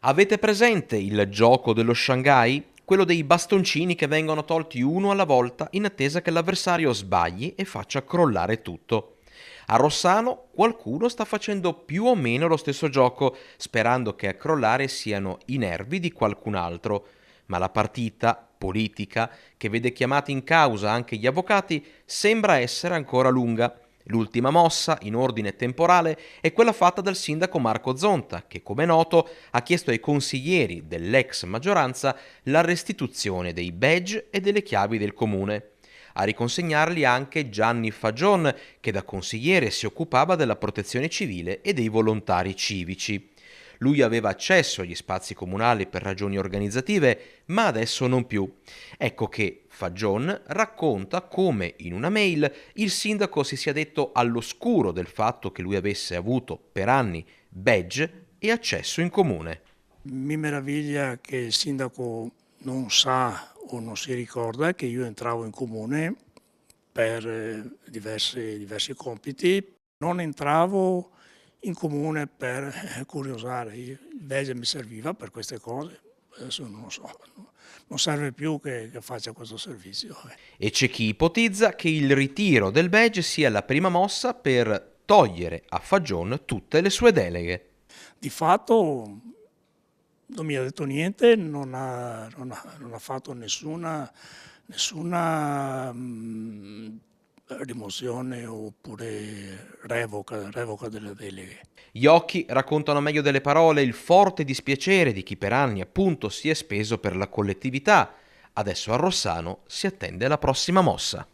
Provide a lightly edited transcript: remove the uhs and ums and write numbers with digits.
Avete presente il gioco dello Shanghai? Quello dei bastoncini che vengono tolti uno alla volta in attesa che l'avversario sbagli e faccia crollare tutto. A Rossano qualcuno sta facendo più o meno lo stesso gioco, sperando che a crollare siano i nervi di qualcun altro. Ma la partita politica, che vede chiamati in causa anche gli avvocati, sembra essere ancora lunga. L'ultima mossa, in ordine temporale, è quella fatta dal sindaco Marco Zonta, che, come noto, ha chiesto ai consiglieri dell'ex maggioranza la restituzione dei badge e delle chiavi del comune. A riconsegnarli anche Gianni Fagion, che da consigliere si occupava della protezione civile e dei volontari civici. Lui aveva accesso agli spazi comunali per ragioni organizzative, ma adesso non più. Ecco che Fagion racconta come in una mail il sindaco si sia detto all'oscuro del fatto che lui avesse avuto per anni badge e accesso in comune. Mi meraviglia che il sindaco non sa o non si ricorda che io entravo in comune per diversi compiti. Non entravo in comune per curiosare, il badge mi serviva per queste cose, adesso non lo so, non serve più che faccia questo servizio. E c'è chi ipotizza che il ritiro del badge sia la prima mossa per togliere a Fagion tutte le sue deleghe. Di fatto non mi ha detto niente, non ha fatto nessuna rimozione oppure revoca delle deleghe. Gli occhi raccontano meglio delle parole il forte dispiacere di chi per anni appunto si è speso per la collettività. Adesso a Rossano si attende la prossima mossa.